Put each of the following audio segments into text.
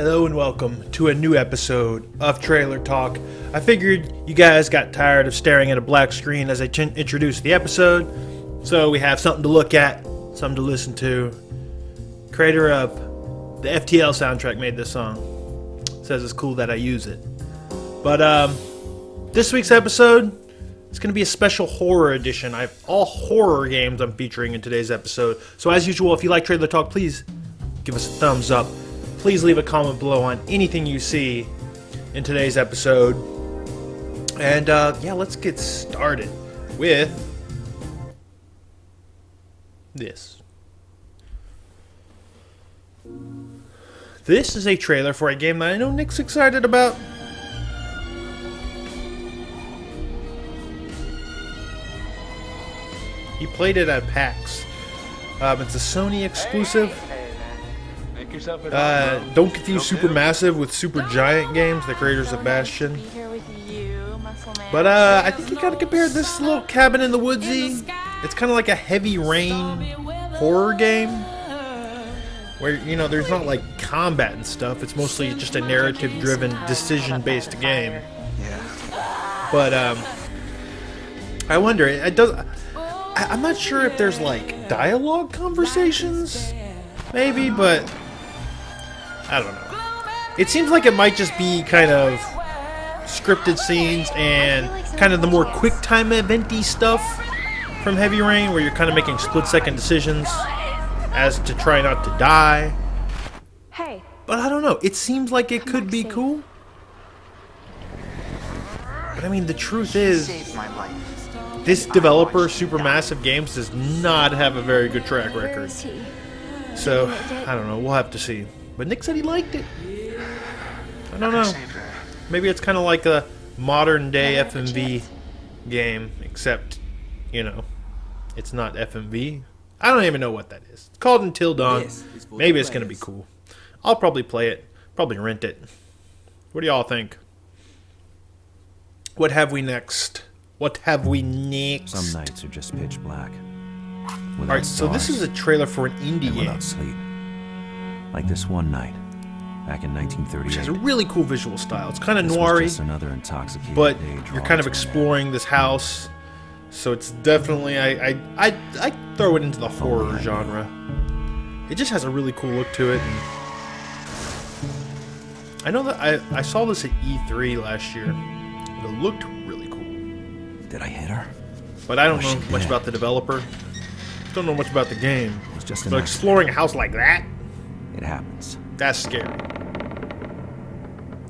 Hello and welcome to a new episode of Trailer Talk. I figured you guys got tired of staring at a black screen as I introduced the episode, so we have something to look at, something to listen to. Creator of the FTL soundtrack made this song. Says it's cool that I use it. But this week's episode is going to be a special horror edition. I have all horror games I'm featuring in today's episode. So as usual, if you like Trailer Talk, please give us a thumbs up. Please leave a comment below on anything you see in today's episode. And yeah, let's get started with this. This is a trailer for a game that I know Nick's excited about. He played it at PAX. It's a Sony exclusive. Don't confuse Supermassive with Supergiant Games, the creators of Bastion. But I think you gotta compare this little cabin in the woodsy. It's kind of like a Heavy Rain horror game, where there's not like combat and stuff. It's mostly just a narrative-driven, decision-based game. Yeah. But I wonder. I'm not sure if there's like dialogue conversations, maybe, but I don't know. It seems like it might just be kind of scripted scenes and kind of the more quick time eventy stuff from Heavy Rain, where you're kind of making split-second decisions as to try not to die. Hey. But I don't know. It seems like it could be cool. But I mean, the truth is, this developer, Supermassive Games, does not have a very good track record. So, I don't know. We'll have to see. But Nick said he liked it. I don't know. Maybe it's kind of like a modern-day FMV game, except, it's not FMV. I don't even know what that is. It's called Until Dawn. Maybe it's going to be cool. I'll probably play it. Probably rent it. What do y'all think? What have we next? What have we next? Some nights are just pitch black. Alright, so this is a trailer for an indie game. Without sleep. Like this one night, back in 1938. Which has a really cool visual style. It's kind of This noir-y, was just another intoxicating but day you're drawn kind of to an exploring this house. So it's definitely, I throw it into the horror genre. It just has a really cool look to it. And I know that I saw this at E3 last year. And it looked really cool. end. Did I hit her? But I don't Oh, know she much did. about the developer. Don't know much about the game. It was just But an exploring a house like that, It happens. that's scary.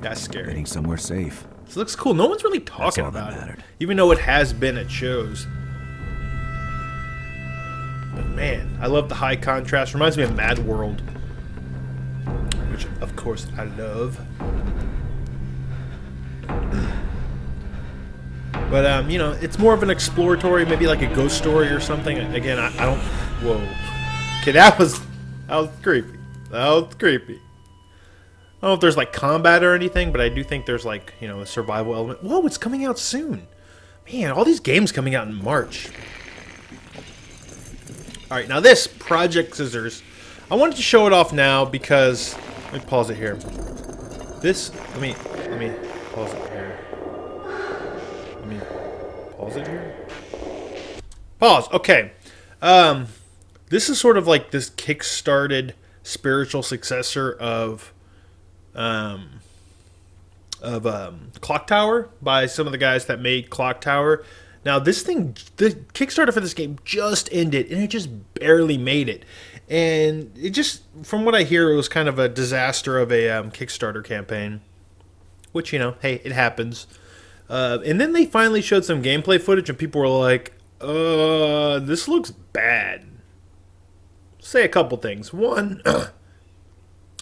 That's scary. Getting somewhere safe. This looks cool. No one's really talking all that about it, mattered. even though it has been at shows. But man, I love the high contrast. Reminds me of Mad World, which of course I love. But it's more of an exploratory, maybe like a ghost story or something. Again, I don't. Whoa. Okay, that was creepy. That was creepy. I don't know if there's like combat or anything, but I do think there's like, a survival element. Whoa, it's coming out soon. Man, all these games coming out in March. Alright, now this, Project Scissors. I wanted to show it off now because, let me pause it here. This, let me pause it here. Let me pause it here. Pause, okay. This is sort of like this kick-started spiritual successor of Clock Tower by some of the guys that made Clock Tower. Now this thing, the Kickstarter for this game just ended, and it just barely made it. And it just, from what I hear, it was kind of a disaster of a Kickstarter campaign. Which, hey, it happens. And then they finally showed some gameplay footage, and people were like, this looks bad. Say a couple things. One,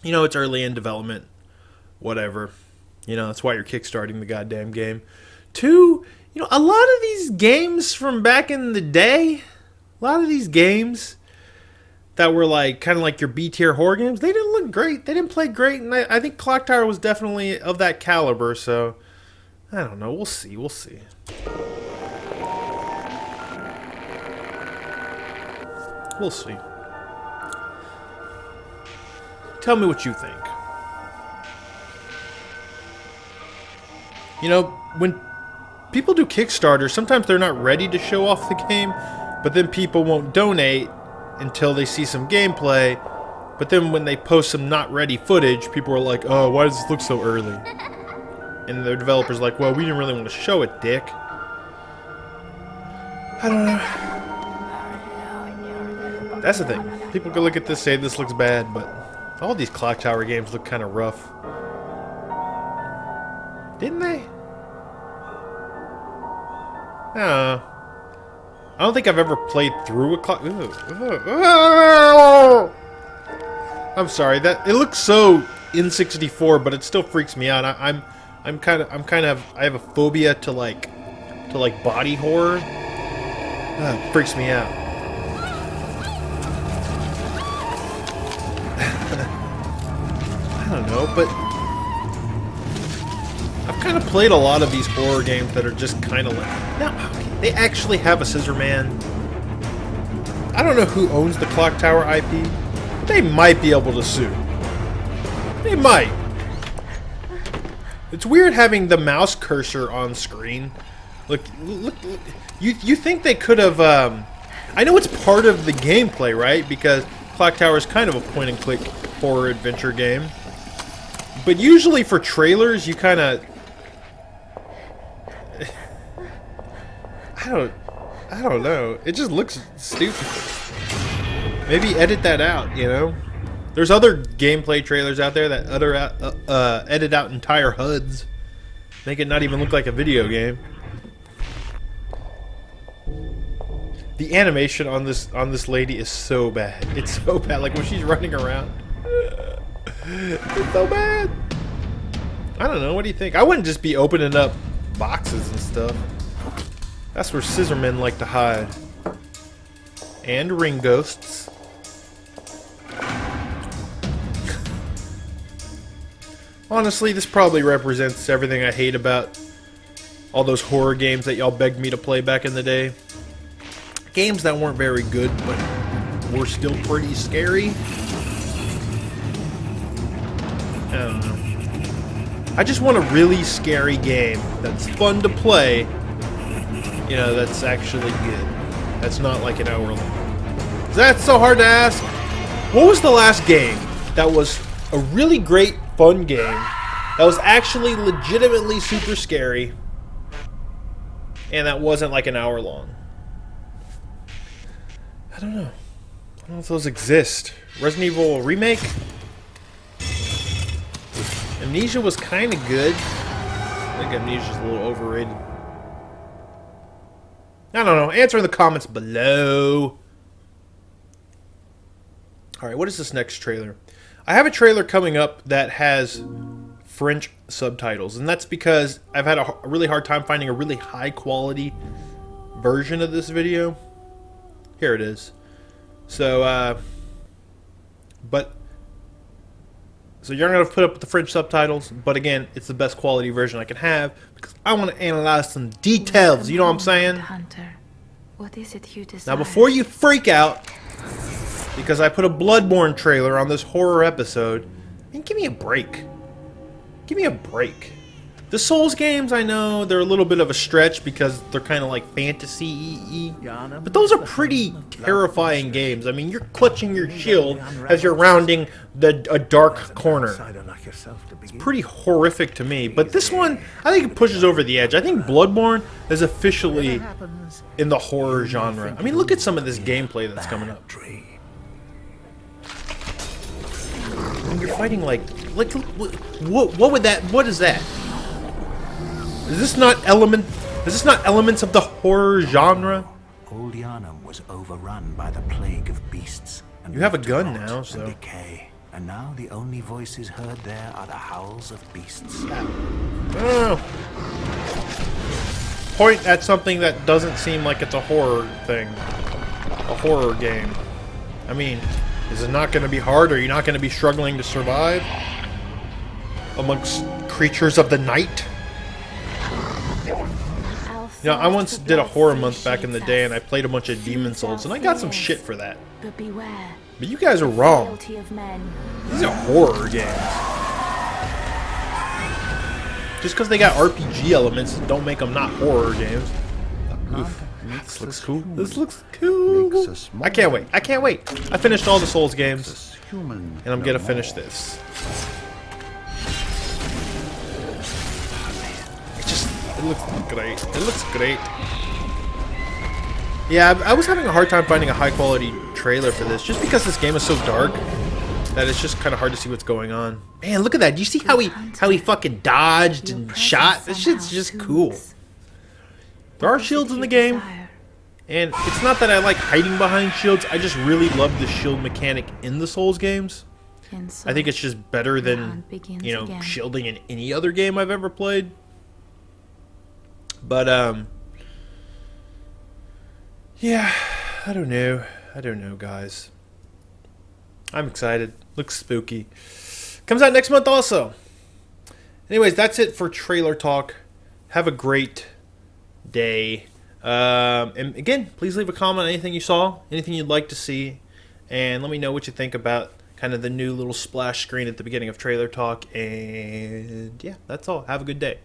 it's early in development. Whatever. That's why you're kickstarting the goddamn game. Two, a lot of these games from back in the day, a lot of these games that were like kind of like your B-tier horror games, they didn't look great. They didn't play great, and I think Clock Tower was definitely of that caliber, so I don't know. We'll see. We'll see. We'll see. Tell me what you think. You know, when people do Kickstarter, sometimes they're not ready to show off the game, but then people won't donate until they see some gameplay. But then when they post some not ready footage, people are like, oh, why does this look so early? And the developer's like, well, we didn't really want to show it, dick. I don't know. That's the thing. People can look at this, say this looks bad, but all these Clock Tower games look kind of rough. Didn't they? I don't think I've ever played through a clock. I'm sorry. That it looks so N64, but it still freaks me out. I have a phobia to like body horror. It freaks me out. I don't know, but I've kind of played a lot of these horror games that are just kind of like... Now, they actually have a Scissor Man. I don't know who owns the Clock Tower IP, but they might be able to sue. They might. It's weird having the mouse cursor on screen. Look. You think they could have... I know it's part of the gameplay, right? Because Clock Tower is kind of a point-and-click horror adventure game. But usually for trailers, you kind of... I don't know. It just looks stupid. Maybe edit that out, you know? There's other gameplay trailers out there that edit out entire HUDs. Make it not even look like a video game. The animation on this lady is so bad. It's so bad. Like when she's running around. It's so bad. I don't know. What do you think? I wouldn't just be opening up boxes and stuff. That's where scissormen like to hide. And ring ghosts. Honestly, this probably represents everything I hate about all those horror games that y'all begged me to play back in the day. Games that weren't very good, but were still pretty scary. I don't know. I just want a really scary game that's fun to play. You know, that's actually good. That's not like an hour long. Is that so hard to ask? What was the last game that was a really great, fun game that was actually legitimately super scary and that wasn't like an hour long? I don't know. I don't know if those exist. Resident Evil Remake? Amnesia was kind of good. I think Amnesia's a little overrated. I don't know. Answer in the comments below. Alright, what is this next trailer? I have a trailer coming up that has French subtitles, and that's because I've had a really hard time finding a really high quality version of this video. Here it is. So, so you're going to put up with the French subtitles, but again, it's the best quality version I can have because I want to analyze some details, you know what I'm saying? Hunter, what is it you desire? Now, before you freak out, because I put a Bloodborne trailer on this horror episode, and give me a break. Give me a break. The Souls games, I know, they're a little bit of a stretch because they're kind of like fantasy-y, but those are pretty terrifying games. I mean, you're clutching your shield as you're rounding a dark corner. It's pretty horrific to me, but this one, I think it pushes over the edge. I think Bloodborne is officially in the horror genre. I mean, look at some of this gameplay that's coming up. And you're fighting like what would that? What is that? Is this not elements of the horror genre? Old Yharnam was overrun by the plague of beasts. And You have a left gun rot now, and so- decay. And now the only voices heard there are the howls of beasts. Oh. Point at something that doesn't seem like it's a horror thing. A horror game. I mean, is it not going to be hard? Are you not going to be struggling to survive amongst creatures of the night? You know, I once did a horror month back in the day, and I played a bunch of Demon Souls, and I got some shit for that. But beware. But you guys are wrong. Loyalty of men. These are horror games. Just because they got RPG elements, don't make them not horror games. This looks cool. This looks cool. I can't wait. I can't wait. I finished all the Souls games, and I'm gonna finish this. It looks great. It looks great. Yeah, I was having a hard time finding a high quality trailer for this, just because this game is so dark that it's just kind of hard to see what's going on. Man, look at that! Do you see how he fucking dodged and shot? This shit's just cool. There are shields in the game, and it's not that I like hiding behind shields. I just really love the shield mechanic in the Souls games. I think it's just better than, you know, shielding in any other game I've ever played. But yeah, I don't know. I don't know, guys. I'm excited. Looks spooky. Comes out next month also. Anyways, that's it for trailer talk. Have a great day. And again, please leave a comment on anything you saw, anything you'd like to see, and let me know what you think about kind of the new little splash screen at the beginning of trailer talk. And yeah, that's all. Have a good day.